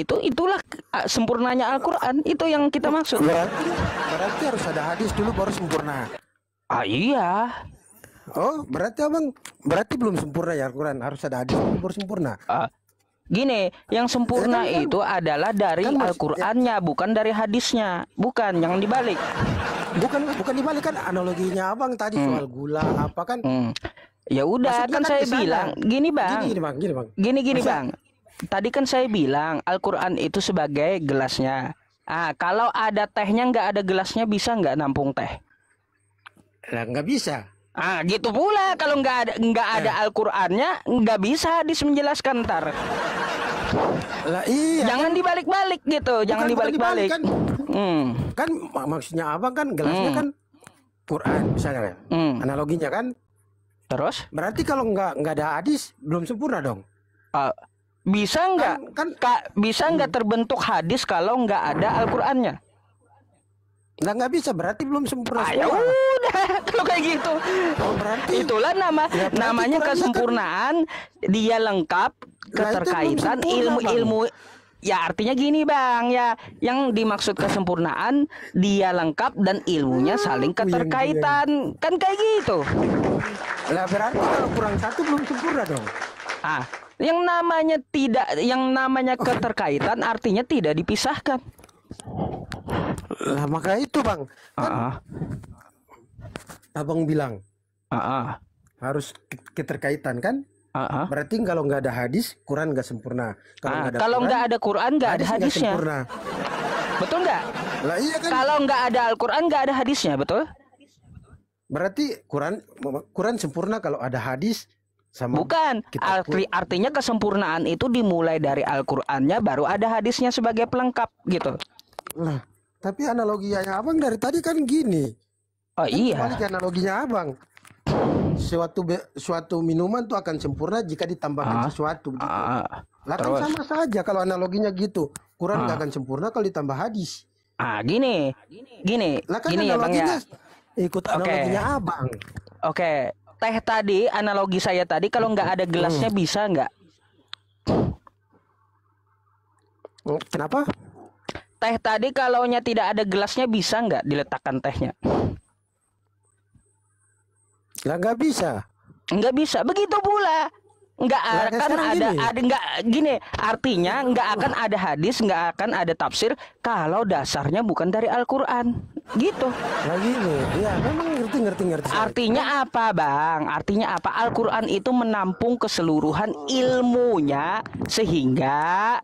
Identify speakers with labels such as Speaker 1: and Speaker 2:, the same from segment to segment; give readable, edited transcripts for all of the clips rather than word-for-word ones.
Speaker 1: itulah sempurnanya Al-Qur'an, itu yang kita maksud.
Speaker 2: Berarti harus ada hadis dulu baru sempurna.
Speaker 1: Iya.
Speaker 2: Oh, berarti belum sempurna ya Al-Quran, harus ada hadis dulu baru sempurna.
Speaker 1: Gini, yang sempurna itu adalah dari Al-Qur'annya, bukan dari hadisnya. Bukan, jangan dibalik.
Speaker 2: Bukan dibalik, kan analoginya Abang tadi soal gula apa kan.
Speaker 1: Ya udah, kan saya bilang gini Bang. Gini Bang. Tadi kan saya bilang Al-Qur'an itu sebagai gelasnya. Kalau ada tehnya nggak ada gelasnya, bisa nggak nampung teh?
Speaker 2: Lah nggak bisa.
Speaker 1: Gitu pula kalau nggak ada Al-Qur'annya, nggak bisa hadis menjelaskan ntar.
Speaker 2: Lah iya.
Speaker 1: Jangan dibalik-balik gitu, jangan dibalik-balik.
Speaker 2: Kan maksudnya Abang kan gelasnya kan Quran misalnya ya. Analoginya kan.
Speaker 1: Terus?
Speaker 2: Berarti kalau nggak ada hadis belum sempurna dong.
Speaker 1: Bisa nggak? Bisa nggak terbentuk hadis kalau nggak ada Al-Qur'annya?
Speaker 2: Lah nggak bisa, berarti belum sempurna.
Speaker 1: Ya udah, kalau kayak gitu.
Speaker 2: Berarti
Speaker 1: itulah namanya kesempurnaan. Dia lengkap, keterkaitan ilmu-ilmu. Ya artinya gini Bang, ya yang dimaksud kesempurnaan dia lengkap dan ilmunya saling keterkaitan. Kan kayak gitu.
Speaker 2: Lah berarti kalau kurang satu belum sempurna dong.
Speaker 1: Yang namanya keterkaitan artinya tidak dipisahkan.
Speaker 2: Lah maka itu Bang. Abang bilang harus keterkaitan kan? Berarti kalau nggak ada hadis, Quran nggak sempurna.
Speaker 1: Kalau nggak ada Quran, nggak ada hadisnya. Betul nggak?
Speaker 2: Lah iya kan.
Speaker 1: Kalau nggak ada Al-Quran, nggak ada hadisnya, betul?
Speaker 2: Berarti Quran sempurna kalau ada hadis sama.
Speaker 1: Bukan. Artinya kesempurnaan itu dimulai dari Al-Qurannya, baru ada hadisnya sebagai pelengkap gitu.
Speaker 2: Lah, tapi analoginya Abang dari tadi kan gini.
Speaker 1: Iya.
Speaker 2: Balik analoginya Abang. Suatu minuman tuh akan sempurna jika ditambahkan sesuatu. Lah kan sama saja kalau analoginya gitu. Quran nggak akan sempurna kalau ditambah hadis.
Speaker 1: Gini.
Speaker 2: Lah kan
Speaker 1: gini ya Bang ya.
Speaker 2: Ikut analoginya Abang.
Speaker 1: Oke. Teh tadi, analogi saya tadi kalau nggak ada gelasnya bisa nggak?
Speaker 2: Kenapa?
Speaker 1: Teh tadi kalaunya tidak ada gelasnya bisa nggak diletakkan tehnya?
Speaker 2: Lah nggak bisa.
Speaker 1: Nggak bisa. Begitu pula. Nggak akan ada nggak gini. Artinya nggak akan ada hadis, nggak akan ada tafsir kalau dasarnya bukan dari Al-Quran. Gitu.
Speaker 2: Lah gini. Ya memang ngerti.
Speaker 1: Artinya apa Bang? Artinya apa? Al-Quran itu menampung keseluruhan ilmunya sehingga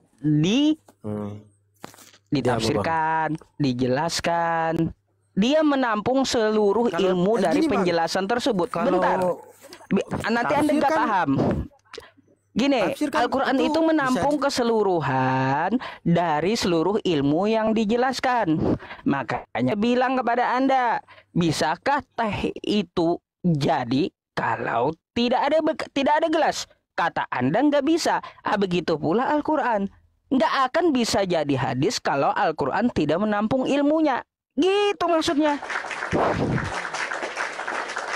Speaker 1: ditafsirkan, dijelaskan. Dia menampung seluruh ilmu dari penjelasan tersebut. Bentar. Nanti Anda nggak paham. Gini, Al-Quran itu menampung keseluruhan dari seluruh ilmu yang dijelaskan. Makanya bilang kepada Anda, bisakah teh itu jadi kalau tidak ada gelas? Kata Anda nggak bisa. Begitu pula Al-Quran. Nggak akan bisa jadi hadis kalau Al-Quran tidak menampung ilmunya. Gitu maksudnya.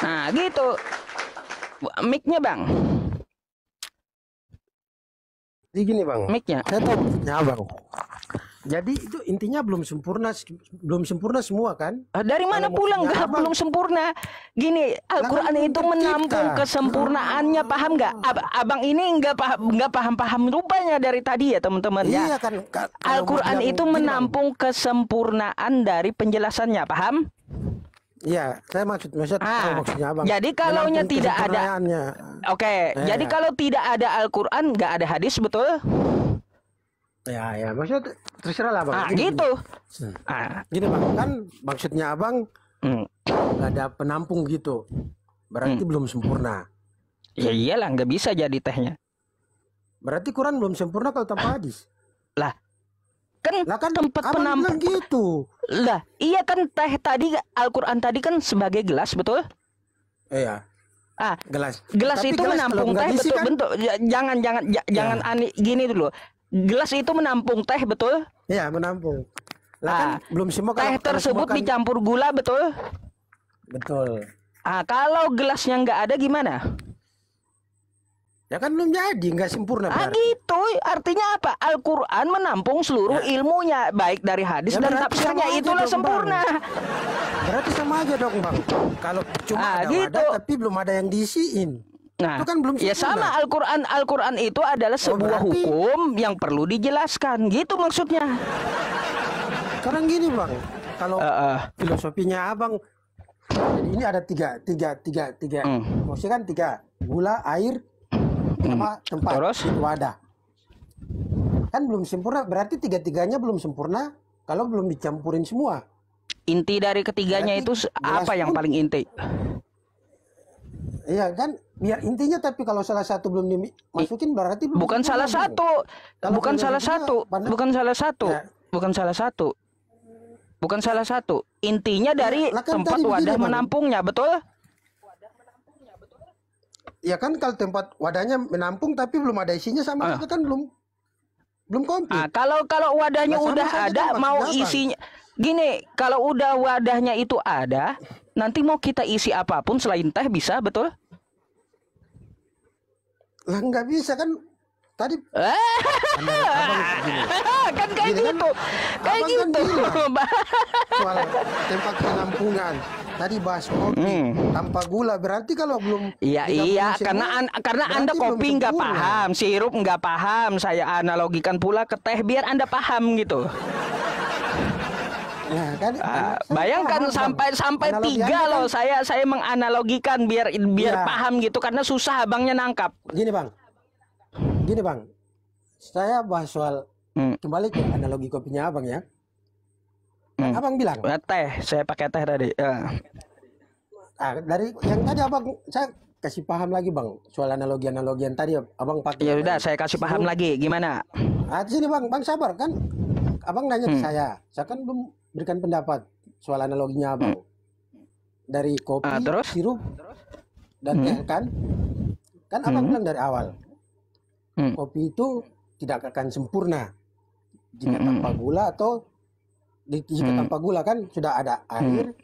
Speaker 1: Nah gitu. Mic-nya Bang.
Speaker 2: Jadi gini Bang.
Speaker 1: Mic-nya.
Speaker 2: Saya tahu maksudnya Bang. Jadi itu intinya belum sempurna semua kan?
Speaker 1: Dari mana pula nggak belum sempurna? Gini, Al-Quran itu menampung kesempurnaannya, paham nggak? Abang ini nggak paham rupanya dari tadi ya teman-teman ya.
Speaker 2: Iya kan.
Speaker 1: Al-Quran itu menampung kesempurnaan dari penjelasannya, paham?
Speaker 2: Iya, saya maksudnya Abang.
Speaker 1: Jadi kalaunya tidak ada, jadi kalau tidak ada Al-Quran, nggak ada hadis, betul?
Speaker 2: Ya, maksudnya terserah lah Bang.
Speaker 1: Gitu.
Speaker 2: Gini Bang, kan maksudnya Abang nggak ada penampung gitu, berarti belum sempurna.
Speaker 1: Ya iyalah, nggak bisa jadi tehnya.
Speaker 2: Berarti Quran belum sempurna kalau tanpa hadis.
Speaker 1: Lah kan tempat penampung
Speaker 2: gitu.
Speaker 1: Lah, iya kan teh tadi Al-Quran tadi kan sebagai gelas, betul?
Speaker 2: Iya.
Speaker 1: Gelas
Speaker 2: Tapi
Speaker 1: itu menampung teh, betul,
Speaker 2: kan?
Speaker 1: bentuk. Jangan aneh gini dulu. Gelas itu menampung teh, betul?
Speaker 2: Iya, menampung. Lah kan belum semua
Speaker 1: teh tersebut kan dicampur gula, betul?
Speaker 2: Betul.
Speaker 1: Kalau gelasnya nggak ada gimana?
Speaker 2: Ya kan belum jadi, nggak sempurna berarti.
Speaker 1: Gitu. Artinya apa? Al-Quran menampung seluruh ilmunya, baik dari hadis dan tafsirnya, itulah sempurna.
Speaker 2: Berarti sama aja dong Bang. Kalau cuma ada
Speaker 1: gitu.
Speaker 2: wadah tapi belum ada yang diisiin.
Speaker 1: Nah,
Speaker 2: itu kan belum sempurna.
Speaker 1: Ya sama, Al-Quran itu adalah sebuah hukum yang perlu dijelaskan, gitu maksudnya.
Speaker 2: Sekarang gini Bang, kalau filosofinya Abang, ini ada tiga. Maksudnya kan tiga, gula, air, sama tempat,
Speaker 1: terus
Speaker 2: wadah. Kan belum sempurna, berarti tiga-tiganya belum sempurna kalau belum dicampurin semua.
Speaker 1: Inti dari ketiganya berarti itu apa yang paling inti?
Speaker 2: Iya kan, biar intinya, tapi kalau salah satu belum dimasukin berarti belum
Speaker 1: bukan salah satu. Bukan salah satu. Bukan salah satu. Bukan salah satu. Bukan salah satu. Intinya dari tempat wadah menampungnya, betul?
Speaker 2: Ya kan, kalau tempat wadahnya menampung tapi belum ada isinya, sama itu kan belum komplit.
Speaker 1: Kalau wadahnya udah ada, mau isinya gini, kalau udah wadahnya itu ada, nanti mau kita isi apapun selain teh bisa, betul?
Speaker 2: Lah nggak bisa kan, tadi
Speaker 1: kan kayak gitu, kayak gitu.
Speaker 2: Soal tempat penampungan tadi bahas kopi tanpa gula, berarti kalau belum
Speaker 1: iya karena Anda kopi nggak paham, sirup nggak paham, saya analogikan pula ke teh biar Anda paham gitu.
Speaker 2: Ya, kan,
Speaker 1: bayangkan sampai 3 loh, saya menganalogikan biar paham gitu, karena susah abangnya nangkap.
Speaker 2: Gini bang, saya bahas soal kembali ke analogi kopinya abang ya. Abang bilang
Speaker 1: teh, saya pakai teh tadi.
Speaker 2: Dari yang tadi abang, saya kasih paham lagi bang soal analogi yang tadi abang pakai.
Speaker 1: Ya udah, saya kasih paham lagi gimana?
Speaker 2: Sini bang sabar kan, abang nanya ke saya kan belum berikan pendapat soal analoginya abang. Dari kopi,
Speaker 1: terus?
Speaker 2: sirup, dan teh kan abang bilang dari awal, kopi itu tidak akan sempurna jika tanpa gula, atau jika tanpa gula kan sudah ada air,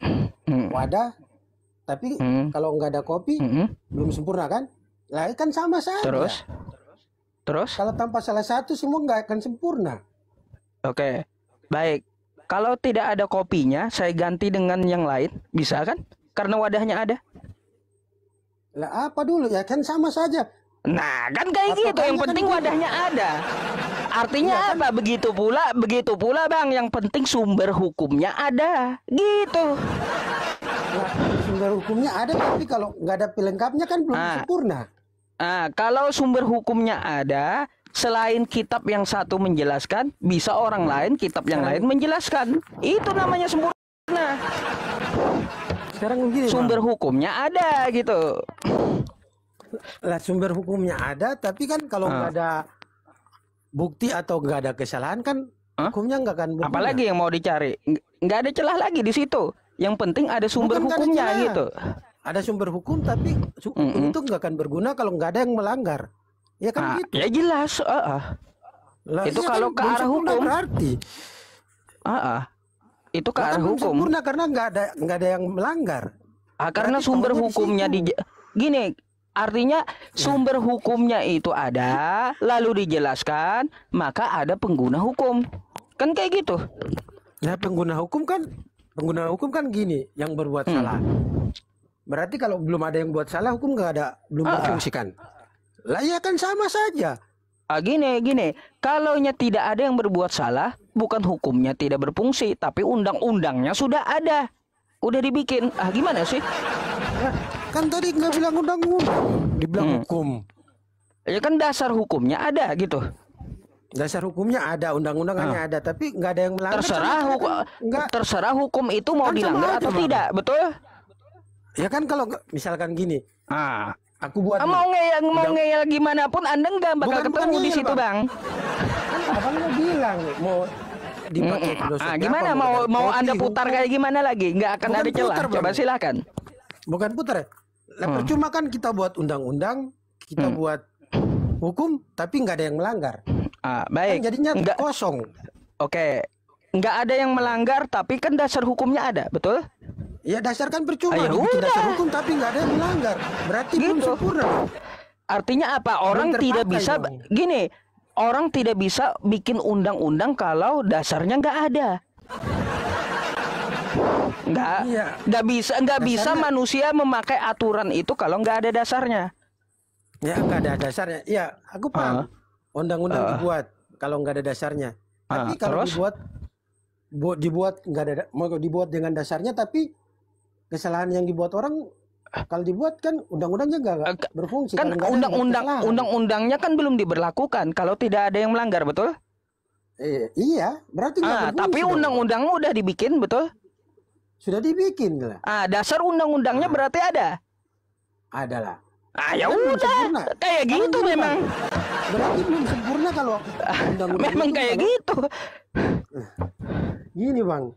Speaker 2: wadah, tapi kalau nggak ada kopi belum sempurna kan? Lah kan sama saja.
Speaker 1: Terus?
Speaker 2: Kalau tanpa salah satu semua nggak akan sempurna.
Speaker 1: Oke, baik. Kalau tidak ada kopinya, saya ganti dengan yang lain, bisa kan? Karena wadahnya ada.
Speaker 2: Lah apa dulu ya, kan sama saja.
Speaker 1: Nah, kan kayak gitu. Yang penting wadahnya ada. Artinya apa? Begitu pula bang. Yang penting sumber hukumnya ada. Gitu.
Speaker 2: Nah, sumber hukumnya ada, tapi kalau nggak ada pelengkapnya kan belum sempurna.
Speaker 1: Kalau sumber hukumnya ada, selain kitab yang satu menjelaskan, bisa orang lain kitab yang lain menjelaskan. Itu namanya sempurna.
Speaker 2: Sekarang begini,
Speaker 1: sumber hukumnya ada gitu.
Speaker 2: Lah sumber hukumnya ada, tapi kan kalau nggak ada bukti atau nggak ada kesalahan kan hukumnya nggak akan berguna.
Speaker 1: Apalagi yang mau dicari, nggak ada celah lagi di situ. Yang penting ada sumber hukumnya gitu.
Speaker 2: Ada sumber hukum, tapi hukum itu nggak akan berguna kalau nggak ada yang melanggar. Ya kan gitu.
Speaker 1: Ya jelas.
Speaker 2: Lah,
Speaker 1: itu
Speaker 2: iya
Speaker 1: kalau
Speaker 2: kan,
Speaker 1: ke arah hukum
Speaker 2: berarti.
Speaker 1: Itu ke arah hukum.
Speaker 2: Sempurna karena nggak ada yang melanggar.
Speaker 1: Karena berarti sumber hukumnya gini. Artinya sumber hukumnya itu ada, lalu dijelaskan, maka ada pengguna hukum. Kan kayak gitu.
Speaker 2: Nah, pengguna hukum kan gini, yang berbuat salah. Berarti kalau belum ada yang buat salah, hukum belum berfungsi kan. Lah ya kan sama saja.
Speaker 1: Gini. Kalaunya tidak ada yang berbuat salah, bukan hukumnya tidak berfungsi, tapi undang-undangnya sudah ada. Udah dibikin. Gimana sih?
Speaker 2: Kan tadi nggak bilang undang-undang, dibilang hukum.
Speaker 1: Ya kan dasar hukumnya ada gitu.
Speaker 2: Dasar hukumnya ada, undang-undangnya ada, tapi nggak ada yang melanggar.
Speaker 1: Terserah hukum itu mau dilanggar atau tidak, betul?
Speaker 2: Ya kan kalau misalkan gini, aku buat
Speaker 1: mau ngeyel gimana pun Anda nggak bakal ketemu di situ, Bang.
Speaker 2: Abang mau bilang mau dipakai filosofi.
Speaker 1: Gimana mau Anda putar kayak gimana lagi? Nggak akan ada celah. Coba silakan.
Speaker 2: Bukan putar ya. Lah percuma kan kita buat undang-undang, kita buat hukum, tapi nggak ada yang melanggar.
Speaker 1: Baik.
Speaker 2: Kan jadinya kosong.
Speaker 1: Oke. Nggak ada yang melanggar, tapi kan dasar hukumnya ada, betul?
Speaker 2: Ya dasar kan percuma. Dasar hukum tapi nggak ada yang melanggar. Berarti belum sempurna.
Speaker 1: Artinya apa? Orang tidak bisa gini. Orang tidak bisa bikin undang-undang kalau dasarnya nggak ada. Nggak bisa manusia memakai aturan itu kalau nggak ada dasarnya.
Speaker 2: Ya nggak ada dasarnya. Ya aku paham. Undang-undang dibuat kalau nggak ada dasarnya. Tapi kalau dibuat nggak ada, mau dibuat dengan dasarnya, tapi kesalahan yang dibuat orang, kalau dibuat kan undang-undangnya nggak berfungsi.
Speaker 1: Kan undang-undangnya kan belum diberlakukan kalau tidak ada yang melanggar, betul?
Speaker 2: Iya, berarti nggak berfungsi.
Speaker 1: Tapi undang-undangnya udah dibikin, betul?
Speaker 2: Sudah dibikin lah.
Speaker 1: Dasar undang-undangnya berarti ada.
Speaker 2: Ada lah.
Speaker 1: Ya udah, kayak gitu memang.
Speaker 2: Berarti belum sempurna kalau undang-undang.
Speaker 1: Memang kayak gitu.
Speaker 2: Gini bang,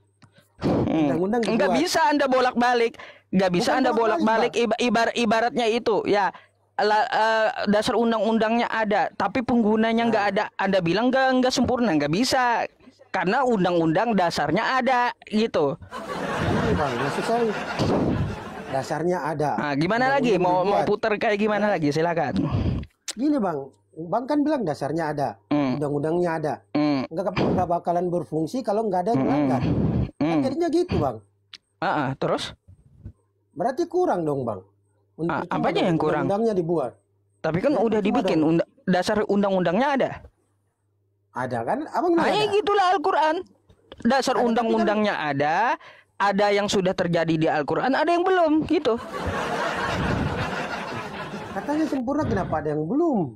Speaker 2: undang-undang
Speaker 1: nggak bisa Anda bolak-balik, nggak bisa Anda bolak-balik. Ibaratnya itu ya, dasar undang-undangnya ada, tapi penggunanya nggak ada. Anda bilang nggak sempurna, nggak bisa, karena undang-undang dasarnya ada gitu.
Speaker 2: Ini bang, maksud saya dasarnya ada.
Speaker 1: Gimana lagi? Mau putar kayak gimana lagi? Silakan.
Speaker 2: Gini bang kan bilang dasarnya ada, undang-undangnya ada. Nggak bakalan berfungsi kalau nggak ada yang melanggar. Jadinya gitu bang.
Speaker 1: Terus?
Speaker 2: Berarti kurang dong bang.
Speaker 1: Apanya yang kurang?
Speaker 2: Undang-undangnya dibuat.
Speaker 1: Tapi kan udah dibikin. Dasar undang-undangnya ada.
Speaker 2: Ada kan? Abang ada.
Speaker 1: Gitulah Al-Quran. Dasar undang-undangnya ada. Ada yang sudah terjadi di Al-Quran, ada yang belum, gitu.
Speaker 2: Katanya sempurna, kenapa ada yang belum?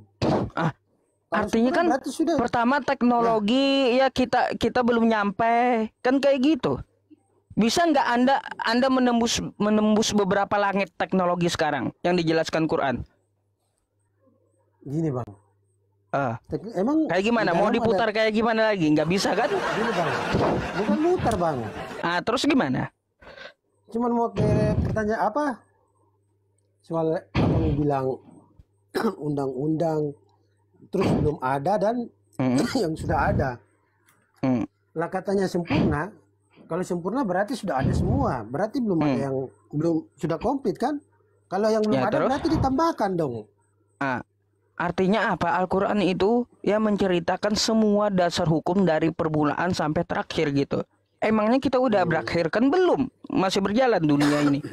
Speaker 1: Artinya kan pertama teknologi ya kita belum nyampe, kan kayak gitu. Bisa nggak Anda menembus beberapa langit teknologi sekarang yang dijelaskan Quran?
Speaker 2: Gini bang.
Speaker 1: Emang kayak gimana? Mau diputar kayak gimana lagi? Nggak bisa kan?
Speaker 2: Gini bang, bukan mutar bang.
Speaker 1: Terus gimana?
Speaker 2: Cuman mau bertanya apa? Soal abang bilang undang-undang terus belum ada dan yang sudah ada. Lah katanya sempurna. Kalau sempurna berarti sudah ada semua. Berarti belum ada yang belum sudah komplit kan? Kalau yang belum ada terus? Berarti ditambahkan dong.
Speaker 1: Artinya apa? Al-Quran itu ya menceritakan semua dasar hukum dari permulaan sampai terakhir gitu. Emangnya kita udah berakhir kan belum? Masih berjalan dunia ini.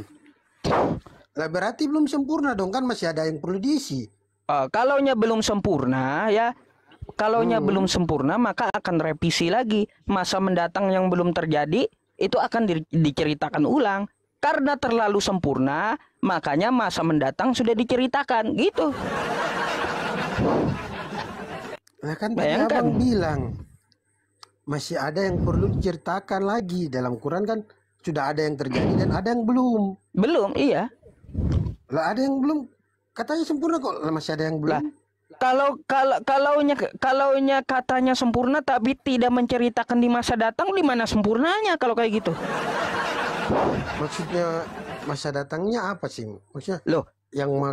Speaker 2: Lah berarti belum sempurna dong, kan masih ada yang perlu diisi.
Speaker 1: Kalaunya belum sempurna ya, belum sempurna maka akan revisi lagi. Masa mendatang yang belum terjadi itu akan diceritakan ulang. Karena terlalu sempurna, makanya masa mendatang sudah diceritakan gitu.
Speaker 2: Nah kan tadi abang bilang masih ada yang perlu diceritakan lagi. Dalam Quran kan sudah ada yang terjadi dan ada yang belum.
Speaker 1: Belum, iya.
Speaker 2: Lah ada yang belum. Katanya sempurna kok, masih ada yang belum.
Speaker 1: Kalaunya katanya sempurna tapi tidak menceritakan di masa datang, di mana sempurnanya kalau kayak gitu?
Speaker 2: Maksudnya masa datangnya apa sih? Maksudnya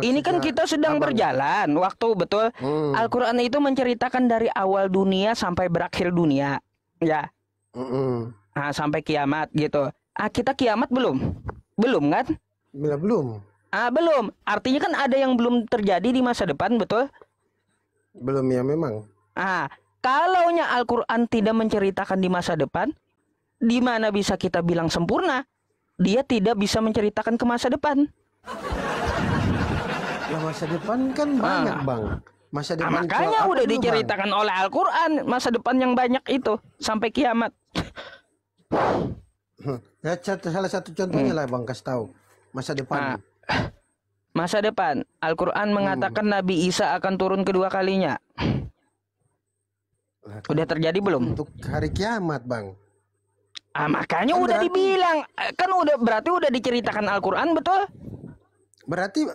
Speaker 1: ini kan kita sedang berjalan waktu, betul. Al-Quran itu menceritakan dari awal dunia sampai berakhir dunia, ya. Sampai kiamat gitu. Kita kiamat belum kan?
Speaker 2: Belum.
Speaker 1: Belum. Artinya kan ada yang belum terjadi di masa depan, betul?
Speaker 2: Belum ya memang.
Speaker 1: Kalaunya Al-Quran tidak menceritakan di masa depan, di mana bisa kita bilang sempurna? Dia tidak bisa menceritakan ke masa depan.
Speaker 2: Nah, masa depan kan banyak bang. Masa depan
Speaker 1: makanya udah diceritakan oleh Al-Quran masa depan yang banyak itu sampai kiamat.
Speaker 2: Ya, salah satu contohnya lah bang, kasih tahu masa depan.
Speaker 1: Masa depan, Al-Quran mengatakan Nabi Isa akan turun kedua kalinya. Udah terjadi belum?
Speaker 2: Untuk hari kiamat bang.
Speaker 1: Makanya kan udah dibilang, kan berarti udah diceritakan Al-Quran, betul?
Speaker 2: Berarti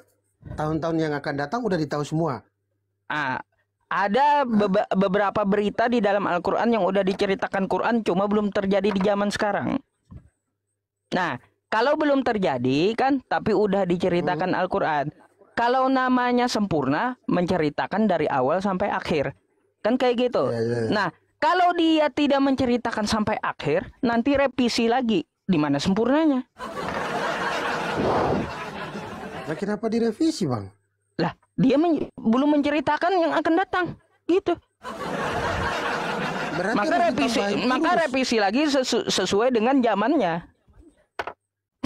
Speaker 2: tahun-tahun yang akan datang udah ditahu semua.
Speaker 1: Ada beberapa berita di dalam Al-Quran yang udah diceritakan Quran, cuma belum terjadi di zaman sekarang. Nah, kalau belum terjadi kan, tapi udah diceritakan Al-Quran. Kalau namanya sempurna, menceritakan dari awal sampai akhir. Kan kayak gitu. Nah, kalau dia tidak menceritakan sampai akhir, nanti revisi lagi. Di mana sempurnanya?
Speaker 2: Nah, kenapa direvisi bang?
Speaker 1: Lah, Dia belum menceritakan yang akan datang, gitu.
Speaker 2: Berarti
Speaker 1: maka revisi lagi sesuai dengan zamannya.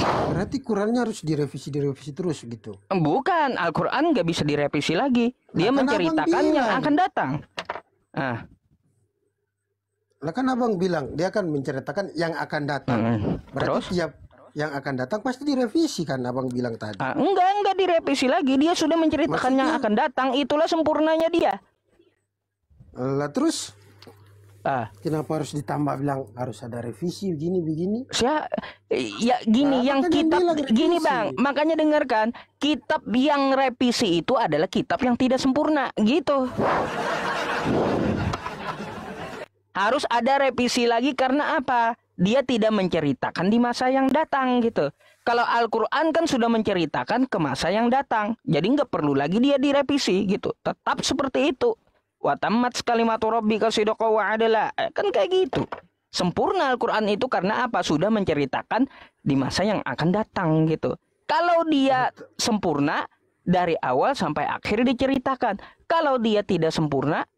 Speaker 2: Berarti Qurannya harus direvisi terus gitu.
Speaker 1: Bukan, Al-Quran nggak bisa direvisi lagi. Dia menceritakan yang akan datang.
Speaker 2: Lah kan abang bilang dia akan menceritakan yang akan datang. Berarti tiap yang akan datang pasti direvisi kan abang bilang tadi.
Speaker 1: Enggak direvisi lagi. Dia sudah menceritakan yang akan datang. Itulah sempurnanya dia.
Speaker 2: Lah terus kenapa harus ditambah bilang harus ada revisi begini?
Speaker 1: Ya gini, yang kitab gini bang, makanya dengarkan, kitab yang revisi itu adalah kitab yang tidak sempurna, gitu. Harus ada revisi lagi karena apa? Dia tidak menceritakan di masa yang datang, gitu. Kalau Al-Quran kan sudah menceritakan ke masa yang datang, jadi nggak perlu lagi dia direvisi, gitu. Tetap seperti itu. Wa tammat kalimatu rabbika sidqa wa adla. Kan kayak gitu. Sempurna Al-Quran itu karena apa? Sudah menceritakan di masa yang akan datang, gitu. Kalau dia sempurna, dari awal sampai akhir diceritakan. Kalau dia tidak sempurna,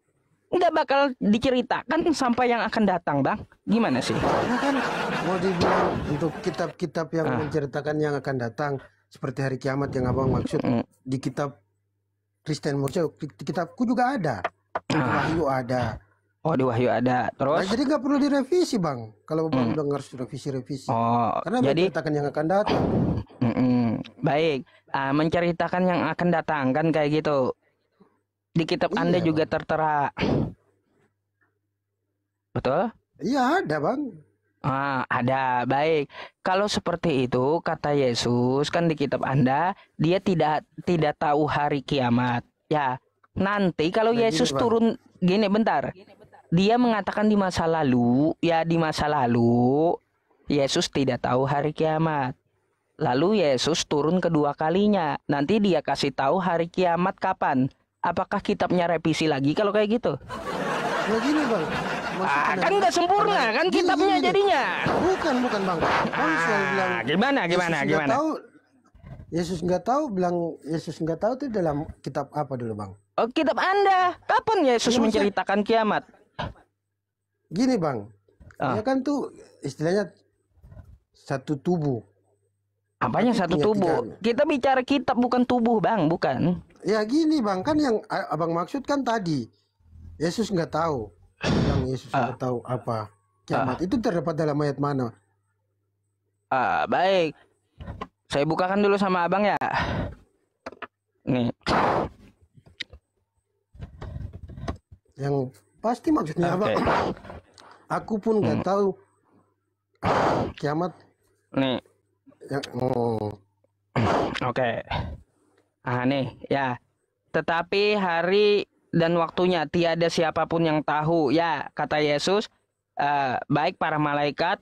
Speaker 1: nggak bakal diceritakan sampai yang akan datang, bang. Gimana sih?
Speaker 2: Nah kan mau dibilang untuk kitab-kitab yang menceritakan yang akan datang, seperti hari kiamat yang abang maksud, di kitab Kristen Mursyid, kitabku juga ada. Wahyu ada.
Speaker 1: Oh, di Wahyu ada. Terus?
Speaker 2: Nah, jadi nggak perlu direvisi, bang. Kalau bang bilang harus revisi. Karena menceritakan yang akan datang.
Speaker 1: Baik. Menceritakan yang akan datang kan kayak gitu. Di kitab Anda juga bang tertera. Betul?
Speaker 2: Iya ada, bang.
Speaker 1: Ada. Baik. Kalau seperti itu kata Yesus kan di kitab Anda, dia tidak tahu hari kiamat. Ya. Nanti kalau Yesus turun gini bentar. Dia mengatakan di masa lalu, Yesus tidak tahu hari kiamat. Lalu Yesus turun kedua kalinya. Nanti dia kasih tahu hari kiamat kapan. Apakah kitabnya revisi lagi kalau kayak gitu?
Speaker 2: Ya gini, bang.
Speaker 1: Kan nggak sempurna kan kitabnya jadinya.
Speaker 2: Bukan, bang.
Speaker 1: Gimana?
Speaker 2: Yesus nggak tahu itu dalam kitab apa dulu, bang?
Speaker 1: Oh, kitab Anda. Kapan Yesus menceritakan kiamat?
Speaker 2: Gini, bang. Ya kan tuh istilahnya satu tubuh.
Speaker 1: Apanya satu tubuh? Kita bicara kitab bukan tubuh, bang. Bukan.
Speaker 2: Ya gini, bang. Kan yang abang maksud kan tadi. Yesus nggak tahu. Yang Yesus nggak tahu apa kiamat. Itu terdapat dalam ayat mana?
Speaker 1: Baik. Saya bukakan dulu sama abang ya. Nih.
Speaker 2: Yang pasti maksudnya apa? Aku pun nggak tahu kiamat.
Speaker 1: Nih. Oke. Nih ya. Tetapi hari dan waktunya tiada siapapun yang tahu, ya kata Yesus. Baik para malaikat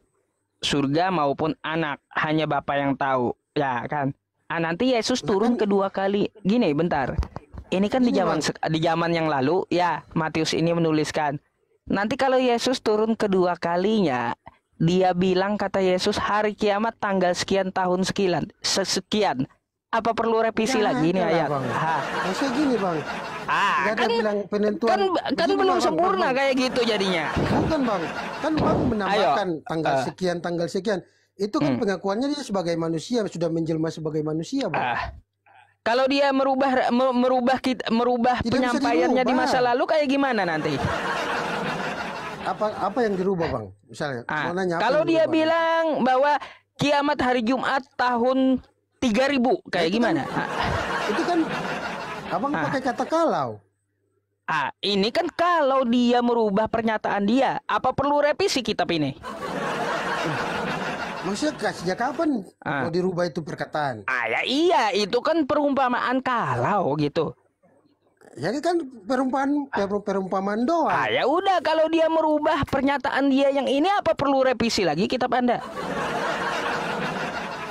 Speaker 1: surga maupun anak, hanya Bapa yang tahu, ya kan. Nanti Yesus turun kedua kali. Gini bentar. Ini kan di zaman yang lalu, ya Matius ini menuliskan. Nanti kalau Yesus turun kedua kalinya, dia bilang kata Yesus hari kiamat tanggal sekian tahun sekian. Apa perlu revisi lagi ini ayat?
Speaker 2: Maksudnya gini, bang.
Speaker 1: Kan
Speaker 2: bilang penentuan
Speaker 1: kan belum sempurna kayak gitu jadinya.
Speaker 2: Bukan, bang. Kan bang menambahkan tanggal sekian. Itu kan pengakuannya dia sebagai manusia, sudah menjelma sebagai manusia, bang.
Speaker 1: Kalau dia merubah penyampaiannya di masa lalu kayak gimana nanti?
Speaker 2: Apa yang dirubah, bang? Misalnya,
Speaker 1: kalau dia bilang bahwa kiamat hari Jumat tahun 3000 kayak gimana?
Speaker 2: Itu kan abang pakai kata kalau.
Speaker 1: Ini kan kalau dia merubah pernyataan dia, apa perlu revisi kitab ini?
Speaker 2: Maksudnya sejak kapan mau dirubah itu perkataan?
Speaker 1: Ya iya, itu kan perumpamaan kalau gitu.
Speaker 2: Ya kan perumpamaan doang.
Speaker 1: Ya udah, kalau dia merubah pernyataan dia yang ini, apa perlu revisi lagi kitab Anda?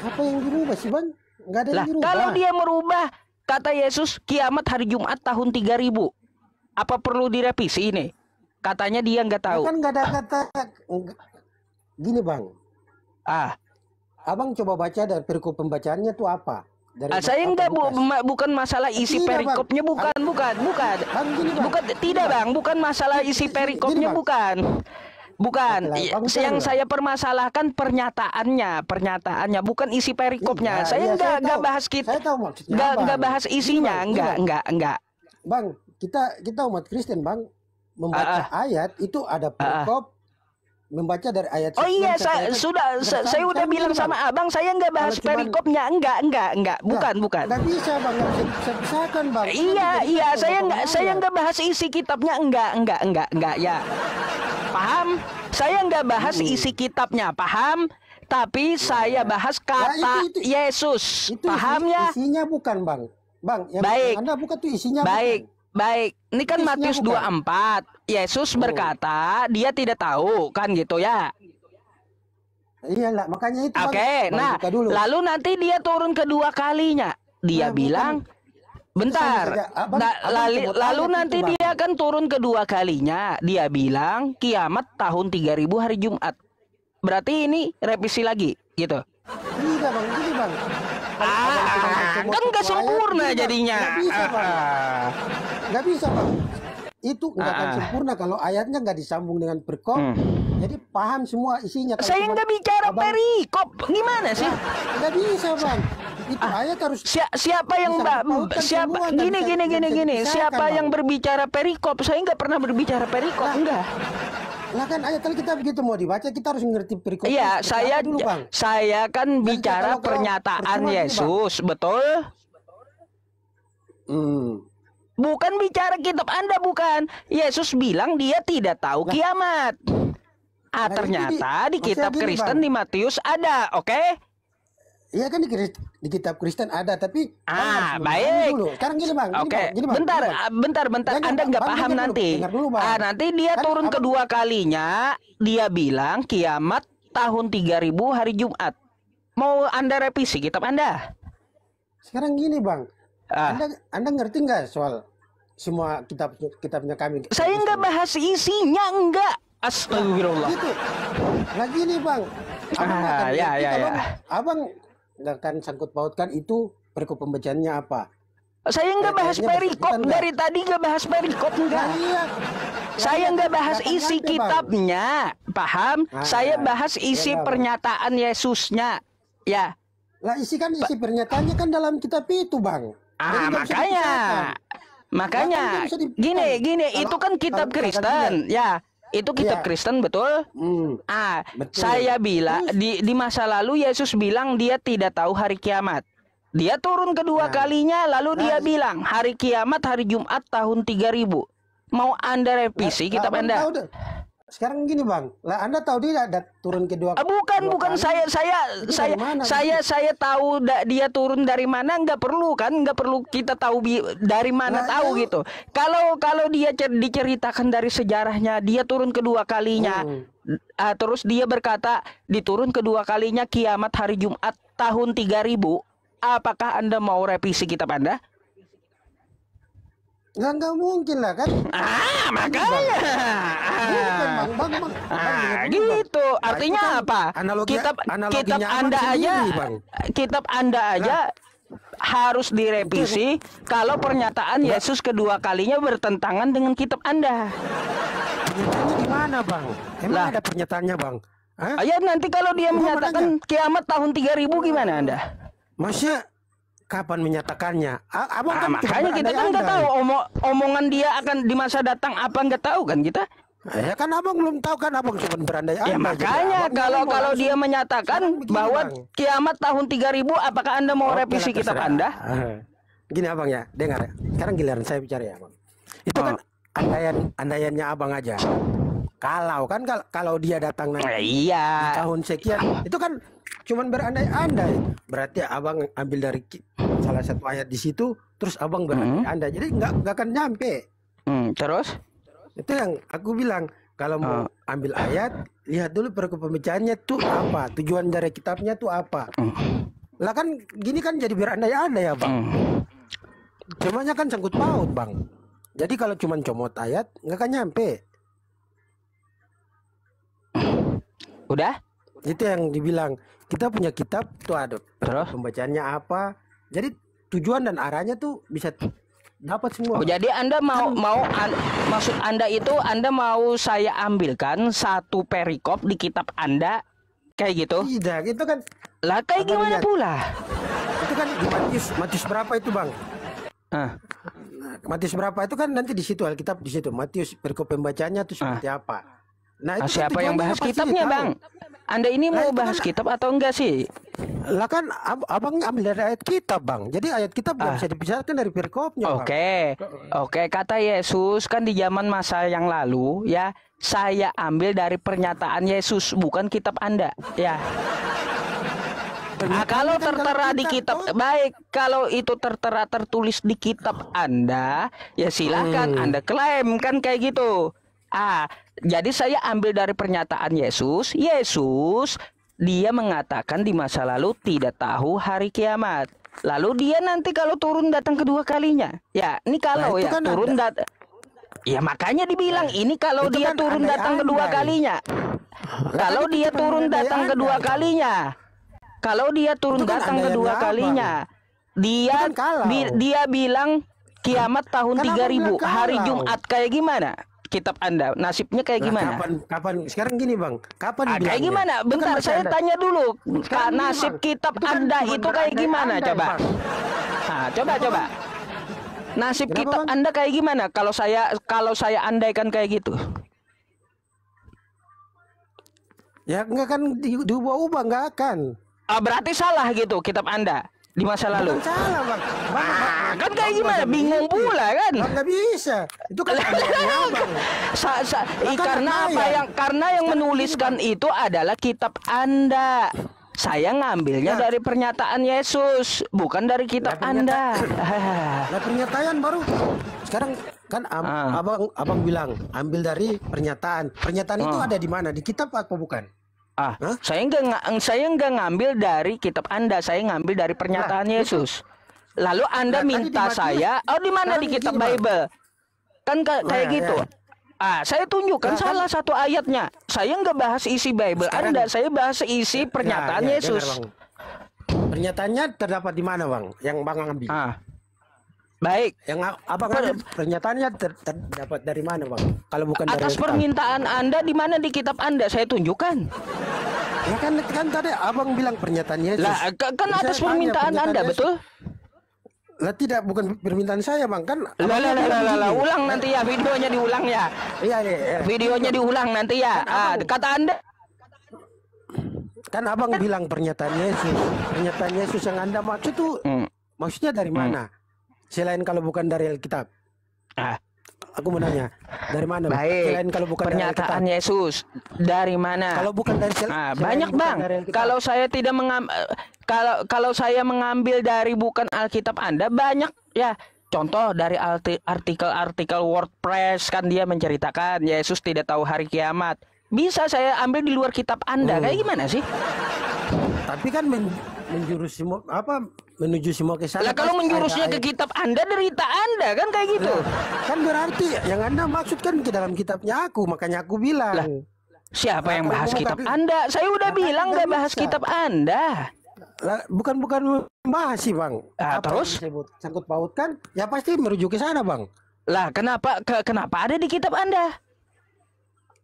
Speaker 2: Apa yang dirubah sih, bang? Nggak ada yang dirubah.
Speaker 1: Kalau dia merubah kata Yesus kiamat hari Jumat tahun 3000, apa perlu direvisi ini? Katanya dia nggak tahu.
Speaker 2: Kan nggak ada kata gini, bang.
Speaker 1: Abang
Speaker 2: coba baca dari perikop pembacaannya tuh apa?
Speaker 1: Saya enggak bukan masalah isi perikopnya, bukan.
Speaker 2: Bang, gini, Bang.
Speaker 1: Bukan, tidak Bang, bukan masalah isi perikopnya, bukan. Yang saya permasalahkan pernyataannya, bukan isi perikopnya. Saya enggak bahas enggak bahas isinya, enggak.
Speaker 2: Bang, kita umat Kristen, Bang, membaca ayat itu ada perikop. Membaca dari ayat.
Speaker 1: Oh iya, saya udah bilang sama abang, saya nggak bahas perikopnya, enggak, bukan.
Speaker 2: Nggak bisa Bang, nggak bisa pisahkan Bang.
Speaker 1: Iya, saya nggak bahas isi kitabnya, enggak ya. Paham? Saya nggak bahas isi kitabnya, paham? Tapi saya bahas kata Yesus, paham ya?
Speaker 2: Isinya bukan Bang, yang
Speaker 1: baik.
Speaker 2: Anda bukan tuh isinya.
Speaker 1: Baik, ini kan Matius 24. Yesus berkata, dia tidak tahu, kan gitu ya.
Speaker 2: Iyalah, makanya itu.
Speaker 1: Oke, nah, lalu nanti dia turun kedua kalinya. Dia bilang, bentar. Lalu nanti dia akan turun kedua kalinya. Dia bilang, kiamat tahun 3000 hari Jumat. Berarti ini revisi lagi, gitu.
Speaker 2: Tidak Bang, gini Bang.
Speaker 1: Kan nggak sempurna jadinya.
Speaker 2: Nggak bisa Bang. Itu nggak akan sempurna kalau ayatnya nggak disambung dengan perikop. Jadi paham semua isinya.
Speaker 1: Saya nggak bicara perikop. Gimana sih?
Speaker 2: Nggak bisa Bang. Itu ayat harus.
Speaker 1: Siapa yang gini. Siapa yang berbicara perikop? Saya nggak pernah berbicara perikop. Enggak.
Speaker 2: Lah kan ayat kita begitu mau dibaca, kita harus mengerti perikop.
Speaker 1: Iya, saya kan bicara pernyataan Yesus, betul? Bukan bicara kitab Anda, bukan. Yesus bilang dia tidak tahu kiamat. Ternyata di kitab Kristen di Matius ada, oke?
Speaker 2: Iya kan di kitab Kristen ada, tapi
Speaker 1: baik.
Speaker 2: Dulu. Sekarang gini Bang.
Speaker 1: Oke. Bentar. Anda nggak paham nanti. Nanti dia turun kedua kalinya, dia bilang kiamat tahun 3000 hari Jumat. Mau Anda revisi kitab Anda?
Speaker 2: Sekarang gini Bang. Anda ngerti nggak soal semua kitabnya kami?
Speaker 1: Saya nggak bahas isinya, enggak. Astagfirullah.
Speaker 2: Gitu. Lagi nih Bang. Abang nggak akan sangkut pautkan itu perikop pembacaannya apa.
Speaker 1: Saya nggak bahas perikop dari tadi, nggak bahas perikop enggak. Saya nggak bahas isi kitabnya, paham? Saya bahas isi pernyataan Yesusnya, ya.
Speaker 2: Lah isi pernyataannya kan dalam kitab itu Bang.
Speaker 1: Makanya, gini, itu kan kitab Kristen, ya. Itu kitab Kristen, betul? Betul. Saya bilang di masa lalu Yesus bilang dia tidak tahu hari kiamat. Dia turun kedua kalinya, lalu dia bilang hari kiamat hari Jumat tahun 3000. Mau Anda revisi kitab Anda?
Speaker 2: Sekarang gini Bang, lah Anda tahu dia ada turun kedua.
Speaker 1: Bukan saya tahu dia turun dari mana, nggak perlu kita tahu dari mana tahu gitu. Kalau dia diceritakan dari sejarahnya dia turun kedua kalinya, terus dia berkata diturun kedua kalinya kiamat hari Jumat tahun 3000, apakah Anda mau revisi kitab Anda?
Speaker 2: Nggak mungkin lah kan.
Speaker 1: Makanya. Gitu. Artinya apa? Kitab Anda aja harus direvisi kalau pernyataan Yesus kedua kalinya bertentangan dengan kitab Anda.
Speaker 2: Pernyataannya di mana Bang? Emang ada pernyataannya Bang?
Speaker 1: Ya nanti kalau dia menyatakan kiamat tahun 3000 gimana Anda?
Speaker 2: Maksudnya kapan menyatakannya?
Speaker 1: Makanya kita kan nggak tahu omongan dia akan di masa datang apa, nggak tahu kan kita?
Speaker 2: Ya kan abang belum tahu kan, abang cuma berandai-andai.
Speaker 1: Ya makanya kalau dia menyatakan bahwa kiamat tahun 3000, apakah Anda mau revisi kitab Anda?
Speaker 2: Gini abang ya, dengar. Sekarang giliran saya bicara ya abang. Itu kan andaiannya abang aja. Kalau dia datang nanti di tahun sekian, itu kan cuman berandai-andai. Berarti abang ambil dari salah satu ayat di situ, terus abang berandai-andai. Jadi nggak akan nyampe.
Speaker 1: Terus?
Speaker 2: Itu yang aku bilang. Kalau mau ambil ayat, lihat dulu perikop pembacaannya tuh apa, tujuan dari kitabnya tuh apa. Lah kan gini kan jadi berandai-andai ya bang. Semuanya kan sangkut paut bang. Jadi kalau cuman comot ayat nggak akan nyampe.
Speaker 1: Udah?
Speaker 2: Itu yang dibilang kita punya kitab tuh ada
Speaker 1: terus
Speaker 2: pembacaannya apa, Jadi tujuan dan arahnya tuh bisa dapat semua.
Speaker 1: Oh, jadi Anda maksud Anda itu Anda mau saya ambilkan satu perikop di kitab Anda kayak gitu?
Speaker 2: Tidak, itu kan.
Speaker 1: Lah kayak gimana pula?
Speaker 2: Itu kan di Matius berapa itu, Bang? Matius berapa itu kan nanti di situ Alkitab di situ Matius perikop pembacanya itu seperti apa. Nah, itu
Speaker 1: siapa yang bahas kitabnya, Bang? Anda ini mau bahas kitab atau enggak sih?
Speaker 2: Lah kan abang ambil dari ayat kitab, Bang. Jadi ayat kitab nggak bisa dipisahkan dari perikopnya, Bang.
Speaker 1: Oke, kata Yesus kan di zaman masa yang lalu ya, saya ambil dari pernyataan Yesus bukan kitab Anda, ya. Nah, kalau tertera di kitab baik, kalau itu tertera tertulis di kitab Anda, ya silakan Anda klaim kan kayak gitu. Jadi saya ambil dari pernyataan Yesus. Yesus dia mengatakan di masa lalu tidak tahu hari kiamat. Lalu dia nanti kalau turun datang kedua kalinya. Ya, ini kalau ya kan turun datang. Ya makanya dibilang ini kalau dia kan turun datang kedua kalinya. Kalau dia turun datang kedua kalinya. Kalau dia turun datang kedua kalinya. Dia bilang kiamat tahun 3000, hari Jumat kayak gimana? Kitab Anda nasibnya kayak gimana?
Speaker 2: Kapan sekarang gini, Bang? Kapan
Speaker 1: kayak gimana? Bentar saya tanya dulu. Nasib kitab Anda itu kayak gimana coba? Coba. Nasib kitab Anda kayak gimana kalau saya andaikan kayak gitu?
Speaker 2: Ya enggak kan diubah-ubah enggak akan.
Speaker 1: Berarti salah gitu kitab Anda di masa lalu.
Speaker 2: Bukan salah, Bang.
Speaker 1: Kan kayak gimana? Bingung pula kan?
Speaker 2: Nggak bisa. Itu kan
Speaker 1: karena yang menuliskan itu adalah kitab Anda. Saya ngambilnya dari pernyataan Yesus, bukan dari kitab Anda.
Speaker 2: Nah, pernyataan baru sekarang kan abang bilang ambil dari pernyataan. Pernyataan itu ada di mana? Di kitab apa bukan?
Speaker 1: Saya nggak ngambil dari kitab Anda, saya ngambil dari pernyataan Yesus. Lalu Anda minta saya, di mana di kitab Bible? Kan kayak gitu. Saya tunjukkan salah satu ayatnya. Saya nggak bahas isi Bible Anda, saya bahas isi pernyataan Yesus.
Speaker 2: Pernyataannya terdapat di mana, Bang? Yang Bang ambil?
Speaker 1: Baik.
Speaker 2: Yang pernyataannya terdapat dari mana, Bang? Kalau bukan
Speaker 1: atas permintaan Anda di mana di kitab Anda saya tunjukkan.
Speaker 2: Ya kan tadi abang bilang pernyataan Yesus.
Speaker 1: Lah kan atas permintaan Anda Yesus. Betul?
Speaker 2: Lah tidak, bukan permintaan saya, Bang, kan.
Speaker 1: Ulang nanti ya videonya diulang ya. Iya. Videonya diulang nanti ya. Kata Anda
Speaker 2: kan abang bilang pernyataan Yesus. Pernyataan Yesus yang Anda maksud tuh maksudnya dari mana? Selain kalau bukan dari Alkitab. Aku mau nanya, dari mana?
Speaker 1: Baik. Selain kalau bukan pernyataan dari Yesus, dari mana?
Speaker 2: Kalau bukan dari
Speaker 1: banyak, Bang. Kalau saya tidak kalau saya mengambil dari bukan Alkitab Anda banyak ya. Contoh dari artikel-artikel WordPress kan dia menceritakan Yesus tidak tahu hari kiamat. Bisa saya ambil di luar kitab Anda. Kayak gimana sih?
Speaker 2: Tapi kan menjurus semua menuju semua ke sana.
Speaker 1: Lah kalau menjurusnya ke kitab Anda, derita Anda kan kayak gitu.
Speaker 2: Kan berarti yang Anda maksudkan ke dalam kitabnya aku, makanya aku bilang.
Speaker 1: Siapa yang bahas kitab Anda? Saya udah bilang nggak bahas kitab Anda.
Speaker 2: Lah, bukan bahas sih, Bang.
Speaker 1: Terus
Speaker 2: sangkut paut kan? Ya pasti merujuk ke sana, Bang.
Speaker 1: Lah kenapa ada di kitab Anda?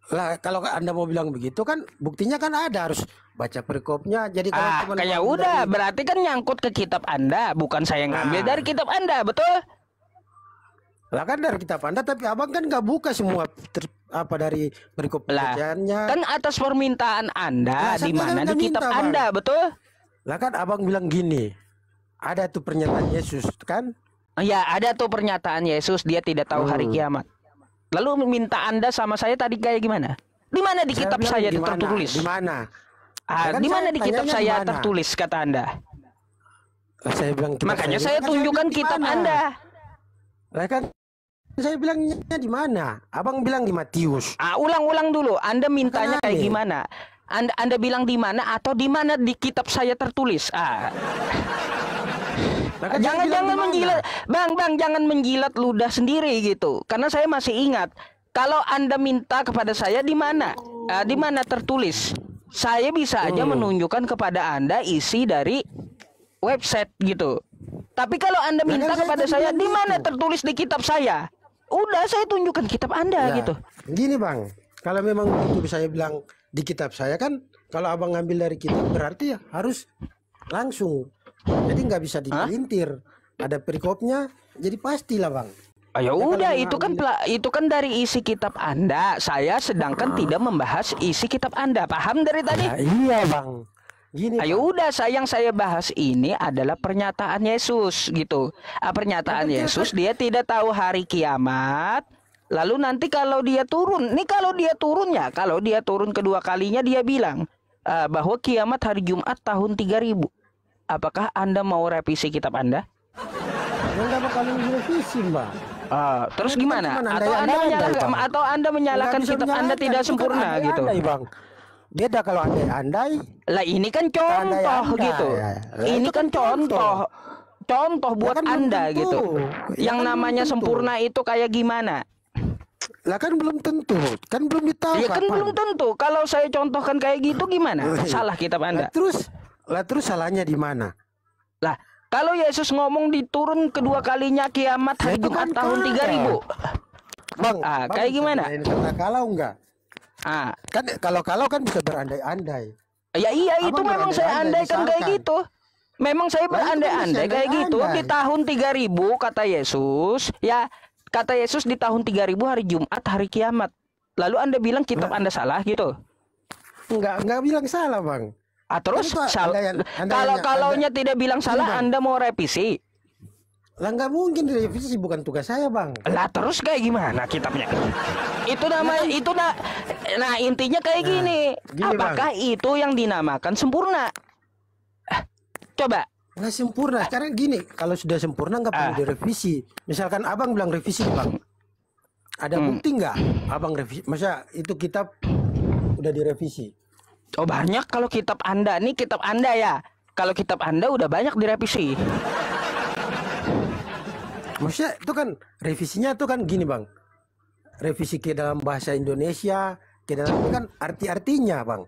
Speaker 2: Lah kalau Anda mau bilang begitu kan buktinya kan ada, harus baca perikopnya. Jadi kalau
Speaker 1: kayak udah berarti kan nyangkut ke kitab Anda, bukan saya ngambil dari kitab Anda, betul?
Speaker 2: Lah kan dari kitab Anda, tapi abang kan nggak buka semua dari perikop bacaannya.
Speaker 1: Kan atas permintaan Anda di mana di kitab Anda, betul?
Speaker 2: Lah kan abang bilang gini, ada tuh pernyataan Yesus kan?
Speaker 1: Ya ada tuh pernyataan Yesus, dia tidak tahu hari kiamat. Lalu minta Anda sama saya tadi kayak gimana? Di mana di kitab saya tertulis?
Speaker 2: Di mana?
Speaker 1: Di mana di kitab saya tertulis kata Anda?
Speaker 2: Saya bilang
Speaker 1: makanya saya tunjukkan kitab Anda.
Speaker 2: Lah kan saya bilangnya di mana? Abang bilang di Matius.
Speaker 1: Ulang-ulang dulu. Anda mintanya kayak gimana? Anda bilang di mana atau di mana di kitab saya tertulis? Jangan menjilat, Bang, jangan menjilat ludah sendiri gitu. Karena saya masih ingat, kalau Anda minta kepada saya di mana tertulis, saya bisa aja menunjukkan kepada Anda isi dari website gitu. Tapi kalau Anda minta
Speaker 2: kan
Speaker 1: kepada saya, di mana
Speaker 2: gitu.
Speaker 1: tertulis di kitab saya? Udah saya tunjukkan kitab Anda gitu.
Speaker 2: Gini Bang, kalau memang itu saya bilang di kitab saya kan, kalau abang ngambil dari kitab berarti ya harus langsung. Jadi nggak bisa dipelintir. Ada perikopnya, jadi pastilah Bang.
Speaker 1: Ya udah, itu kan dari isi kitab Anda. Saya sedangkan tidak membahas isi kitab Anda. Paham dari tadi?
Speaker 2: Iya Bang. Gini,
Speaker 1: Ayo udah, yang saya bahas ini adalah pernyataan Yesus gitu. Pernyataan Yesus, dia tidak tahu hari kiamat. Lalu nanti kalau dia turun, kalau dia turun kedua kalinya dia bilang bahwa kiamat hari Jumat tahun 3000. Apakah Anda mau revisi kitab Anda?
Speaker 2: Enggak bakal direvisi, Mbak.
Speaker 1: Terus gimana? Atau Anda menyalahkan kitab Anda tidak sempurna gitu?
Speaker 2: Bang. Beda kalau andai.
Speaker 1: Lah ini kan contoh gitu. Ini kan contoh buat Anda gitu. Yang namanya sempurna itu kayak gimana?
Speaker 2: Lah kan belum tentu. Kan belum ditahu.
Speaker 1: Ya kan belum tentu. Kalau saya contohkan kayak gitu gimana? Salah kitab Anda.
Speaker 2: Lah terus salahnya di mana?
Speaker 1: Lah, kalau Yesus ngomong diturun kedua kalinya kiamat hari Jumat tahun 3000.
Speaker 2: Bang,
Speaker 1: kayak gimana?
Speaker 2: Kata kalau enggak? Kan kalau kan bisa berandai-andai.
Speaker 1: Ya iya, itu memang saya andaikan kayak gitu. Memang saya berandai-andai kayak gitu. Di tahun 3000 kata Yesus, kata Yesus di tahun 3000 hari Jumat hari kiamat. Lalu Anda bilang kitab Anda salah gitu?
Speaker 2: Enggak bilang salah, Bang.
Speaker 1: Terus kalaunya tidak bilang salah, Anda mau revisi?
Speaker 2: Lah nggak mungkin revisi, bukan tugas saya Bang.
Speaker 1: Lah terus kayak gimana kitabnya? Itu namanya nah intinya kayak gini. Apakah Bang, itu yang dinamakan sempurna? Coba.
Speaker 2: Nggak sempurna. Sekarang gini, kalau sudah sempurna nggak perlu direvisi. Misalkan Abang bilang revisi Bang, ada bukti nggak Abang revisi? Masa itu kitab udah direvisi?
Speaker 1: Oh banyak. Kalau kitab Anda ya. Kalau kitab Anda udah banyak direvisi.
Speaker 2: Maksudnya itu kan revisinya tuh kan gini Bang, revisi ke dalam bahasa Indonesia, ke dalam itu kan artinya Bang,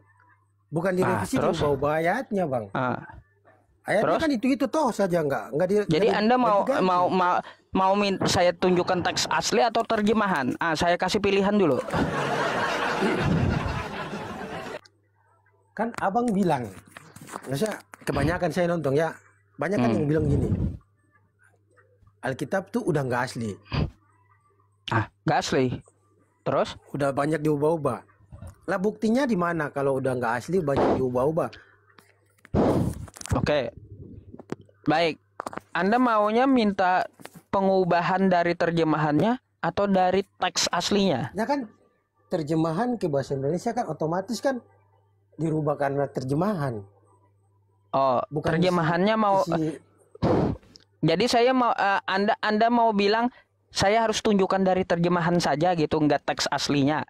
Speaker 2: bukan direvisi ubah ayatnya Bang. Ayatnya kan itu toh saja nggak.
Speaker 1: Jadi Anda mau saya tunjukkan teks asli atau terjemahan? Saya kasih pilihan dulu.
Speaker 2: Kan Abang bilang, maksudnya kebanyakan saya nonton ya, banyak kan yang bilang gini. Alkitab tuh udah nggak asli.
Speaker 1: Nggak asli. Terus?
Speaker 2: Udah banyak diubah-ubah. Lah buktinya di mana kalau udah nggak asli banyak diubah-ubah?
Speaker 1: Oke. Baik. Anda maunya minta pengubahan dari terjemahannya atau dari teks aslinya?
Speaker 2: Ya kan terjemahan ke bahasa Indonesia kan otomatis kan dirubah karena terjemahan.
Speaker 1: Bukan terjemahannya Jadi saya mau Anda mau bilang saya harus tunjukkan dari terjemahan saja gitu, nggak teks aslinya?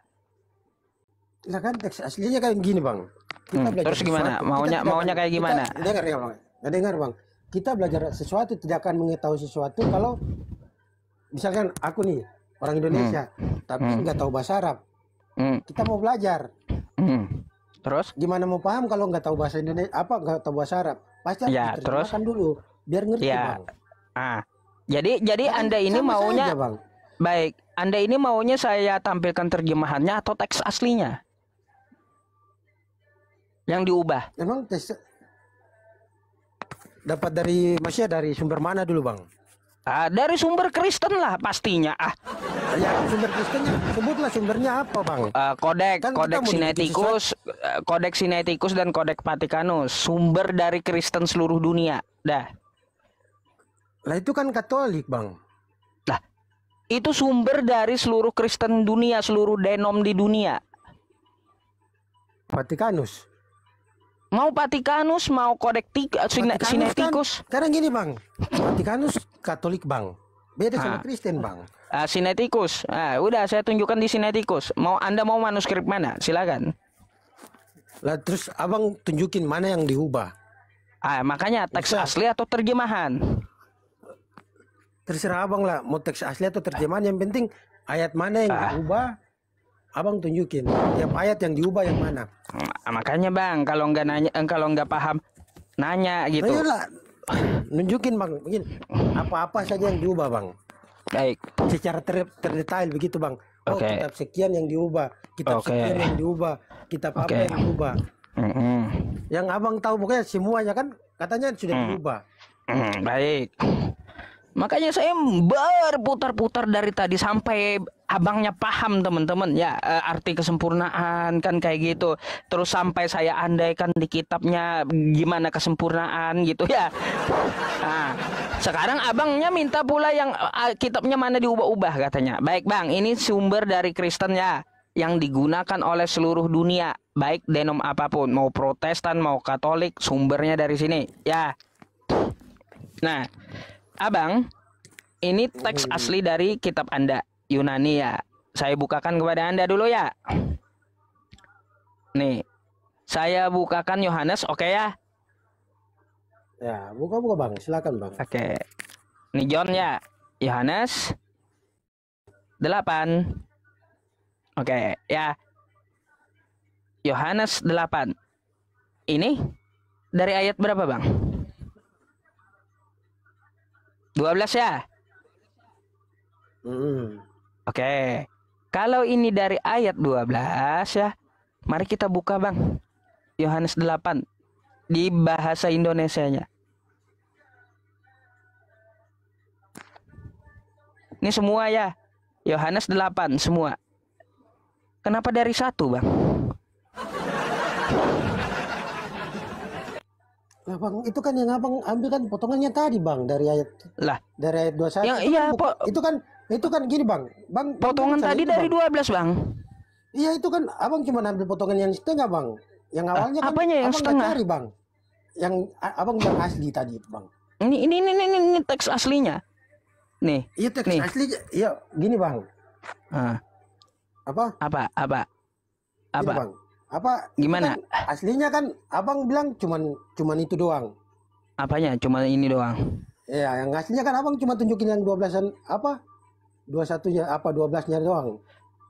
Speaker 2: Nah kan teks aslinya kayak gini Bang.
Speaker 1: Terus gimana? Maunya kayak gimana?
Speaker 2: Dengar Bang. Kita belajar sesuatu tidak akan mengetahui sesuatu kalau misalkan aku nih orang Indonesia tapi nggak tahu bahasa Arab. Kita mau belajar.
Speaker 1: Terus?
Speaker 2: Gimana mau paham kalau nggak tahu bahasa Indonesia? Nggak tahu bahasa Arab? Pasti harus diterjemahkan dulu biar ngerti Bang.
Speaker 1: Jadi Anda ini maunya
Speaker 2: saja, Bang.
Speaker 1: Baik, Anda ini maunya saya tampilkan terjemahannya atau teks aslinya yang diubah?
Speaker 2: Emang teks dapat dari sumber mana dulu Bang?
Speaker 1: Dari sumber Kristen lah pastinya.
Speaker 2: Ya sumber Kristennya, sebutlah sumbernya apa Bang?
Speaker 1: Kodeks Sinaiticus dan Kodeks Vatikanus, sumber dari Kristen seluruh dunia. Dah.
Speaker 2: Lah itu kan Katolik Bang.
Speaker 1: Lah itu sumber dari seluruh Kristen dunia, seluruh denom di dunia.
Speaker 2: Vatikanus.
Speaker 1: Mau Vatikanus, mau Kodeks Sinaiticus.
Speaker 2: Sekarang gini Bang, Vatikanus Katolik Bang, beda sama Kristen Bang.
Speaker 1: Sinaiticus, udah saya tunjukkan di Sinaiticus. Anda mau manuskrip mana? Silakan.
Speaker 2: Lah terus Abang tunjukin mana yang diubah.
Speaker 1: Makanya teks asli atau terjemahan?
Speaker 2: Terserah Abang lah, mau teks asli atau terjemahan, yang penting ayat mana yang diubah, Abang tunjukin. Tiap ayat yang diubah yang mana.
Speaker 1: Makanya Bang, kalau nggak paham, nanya gitu.
Speaker 2: nunjukin bang, begini, apa-apa saja yang diubah bang.
Speaker 1: Baik.
Speaker 2: Secara terdetail begitu bang. Oh
Speaker 1: Oke.
Speaker 2: kitab sekian yang diubah, kitab
Speaker 1: Oke.
Speaker 2: sekian yang diubah, kitab apa
Speaker 1: Oke.
Speaker 2: yang diubah. Yang abang tahu pokoknya semuanya kan katanya sudah diubah.
Speaker 1: Baik. Makanya saya berputar-putar dari tadi sampai abangnya paham teman-teman ya, arti kesempurnaan kan kayak gitu. Terus sampai saya andaikan di kitabnya gimana kesempurnaan gitu ya. Nah, sekarang abangnya minta pula yang kitabnya mana diubah-ubah katanya. Baik bang, ini sumber dari Kristen ya, yang digunakan oleh seluruh dunia, baik denom apapun, mau Protestan mau Katolik, sumbernya dari sini ya. Nah, abang, ini teks asli dari kitab Anda, Yunani ya. Saya bukakan kepada Anda dulu ya. Nih, saya bukakan Yohanes, oke ya?
Speaker 2: Ya, buka bang, silakan bang.
Speaker 1: Oke. Ini John ya, Yohanes 8. Oke, ya. Yohanes 8. Ini dari ayat berapa bang? 12 ya? Oke. Kalau ini dari ayat 12 ya, mari kita buka bang. Yohanes 8 di bahasa Indonesianya. Ini semua ya. Yohanes 8 semua. Kenapa dari 1 bang?
Speaker 2: Lah bang, itu kan yang abang ambil kan potongannya tadi bang dari ayat.
Speaker 1: Lah,
Speaker 2: dari ayat 21.
Speaker 1: yang iya
Speaker 2: itu kan gini bang.
Speaker 1: Potongan tadi dari bang. 12 bang.
Speaker 2: Iya itu kan abang cuma ambil potongan yang setengah bang. Yang awalnya kan
Speaker 1: apanya yang
Speaker 2: abang
Speaker 1: setengah?
Speaker 2: cari bang. Yang abang bilang asli tadi bang.
Speaker 1: Ini teks aslinya. Nih.
Speaker 2: Iya teks asli. Iya gini bang. Apa?
Speaker 1: Apa?
Speaker 2: Bang. Apa?
Speaker 1: Gimana?
Speaker 2: Kan, aslinya kan abang bilang cuman itu doang.
Speaker 1: Apanya? Cuma ini doang.
Speaker 2: Iya, yang aslinya kan abang cuma tunjukin yang 12-an apa? 21-nya apa 12-nya doang.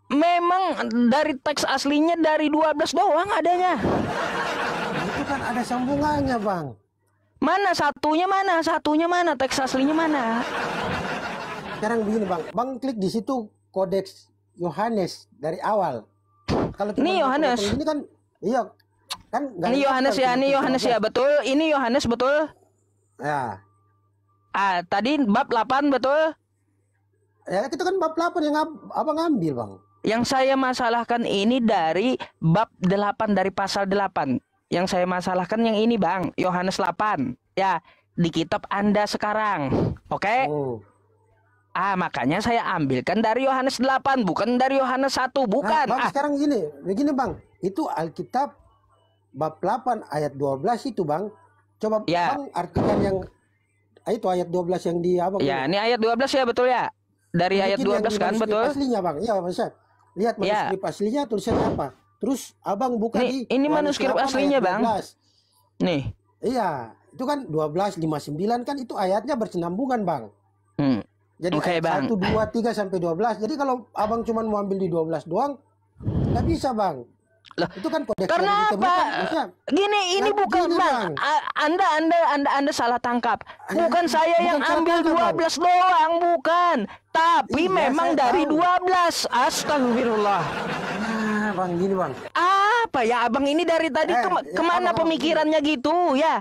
Speaker 1: Memang dari teks aslinya dari 12 doang adanya.
Speaker 2: Itu kan ada sambungannya, Bang.
Speaker 1: Mana satunya mana? Satunya mana? Teks aslinya mana?
Speaker 2: Sekarang begini, Bang. Bang klik di situ kodeks Yohanes dari awal. Kalau
Speaker 1: ini Yohanes.
Speaker 2: Ini kan iya kan
Speaker 1: ini Yohanes ya, ini Yohanes ya, betul. Ini Yohanes betul.
Speaker 2: Ya.
Speaker 1: Tadi bab 8 betul?
Speaker 2: Ya, itu kan bab 8 yang abang ambil, Bang.
Speaker 1: Yang saya masalahkan ini dari bab 8 dari pasal 8. Yang saya masalahkan yang ini, Bang. Yohanes 8. Ya, di kitab Anda sekarang. Oke? Makanya saya ambilkan dari Yohanes 8, bukan dari Yohanes 1, bukan.
Speaker 2: Bang, sekarang begini Bang. Itu Alkitab bab 8 ayat 12 itu, Bang. Coba ya. Bang artikan yang itu ayat 12 yang di abang.
Speaker 1: Ya, ini ayat 12 ya, betul ya? Dari ayat 12 kan, betul?
Speaker 2: Aslinya, Bang. Iya, Mas. Lihat manuskrip aslinya tulisannya apa. Terus abang buka
Speaker 1: ini manuskrip aslinya, Bang. Nih.
Speaker 2: Iya, itu kan 12:59 kan itu ayatnya bersenambungan, Bang. Jadi ayat 1, 2, 3 sampai 12. Jadi kalau abang cuma mau ambil di 12 doang, nggak bisa, Bang.
Speaker 1: Lah,
Speaker 2: itu kan kodeks.
Speaker 1: karena apa? Gini, ini bukan, Bang. Anda salah tangkap. Bukan saya yang ambil 12 doang, bukan. Tapi memang dari 12. Astagfirullah.
Speaker 2: Bang, gini, Bang.
Speaker 1: Apa ya, Abang ini dari tadi kemana pemikirannya gitu ya?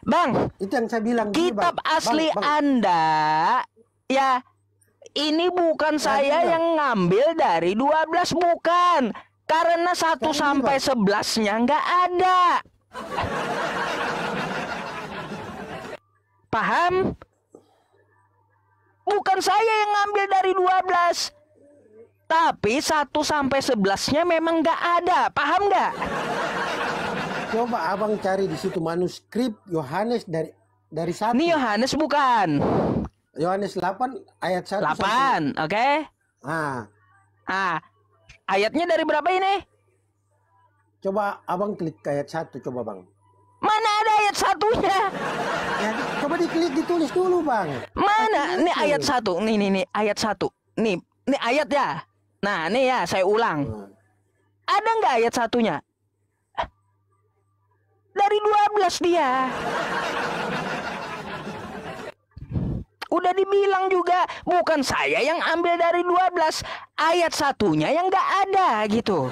Speaker 1: Bang,
Speaker 2: itu yang saya bilang.
Speaker 1: Kitab asli Anda ya, ini bukan saya yang ngambil dari 12, bukan. Karena 1 sampai 11-nya nggak ada. Paham? Bukan saya yang ngambil dari 12. Tapi 1 sampai 11-nya memang nggak ada. Paham nggak?
Speaker 2: Coba abang cari di situ manuskrip Yohanes dari 1.
Speaker 1: Ini Yohanes bukan.
Speaker 2: Yohanes 8 ayat 1
Speaker 1: 8, oke? Ayatnya dari berapa ini?
Speaker 2: Coba abang klik ayat 1, coba, Bang.
Speaker 1: Mana ada ayat 1-nya?
Speaker 2: Ya, coba diklik, ditulis dulu, Bang.
Speaker 1: Mana? Ini ayat 1. Nih, ayat 1. Nih ayat ya. Nah, nih ya, saya ulang. Ada nggak ayat 1-nya? Dari 12 dia. bilang juga bukan saya yang ambil dari 12. Ayat satunya yang nggak ada gitu.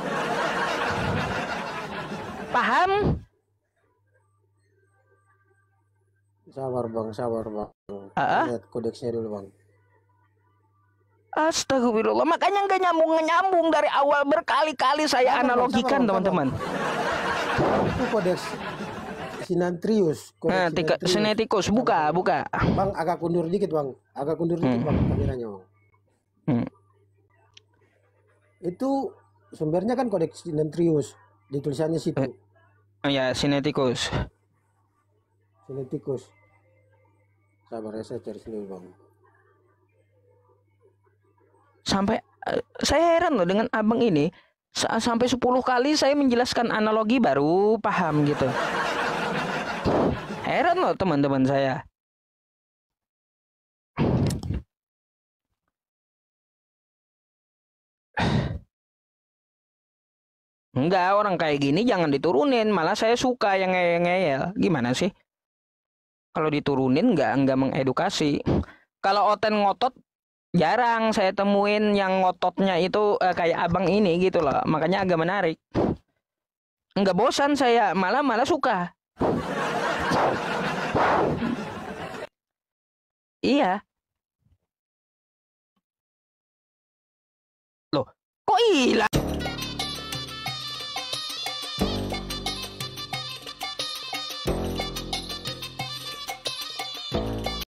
Speaker 1: Paham?
Speaker 2: Sabar bang. Lihat kodeksnya dulu bang.
Speaker 1: Astagfirullah, makanya nggak nyambung dari awal, berkali-kali saya analogikan teman-teman.
Speaker 2: Itu kodeks Sinantrius.
Speaker 1: Nah, Sinaiticus, buka.
Speaker 2: Bang, agak kundur dikit bang, bang kameranya bang. Itu sumbernya kan kodeks Sinantrius, di tulisannya situ.
Speaker 1: Ya, Sinaiticus.
Speaker 2: Sabar ya, saya cari sini bang.
Speaker 1: Sampai saya heran loh dengan abang ini, sampai 10 kali saya menjelaskan analogi baru paham gitu. Heran loh teman-teman saya. Enggak, orang kayak gini jangan diturunin, malah saya suka yang ngeyel. Gimana sih? Kalau diturunin nggak mengedukasi. Kalau Oten ngotot, jarang saya temuin yang ngototnya itu kayak abang ini gitu loh. Makanya agak menarik. Nggak bosan saya, malah suka. Iya. Loh, kok hilang?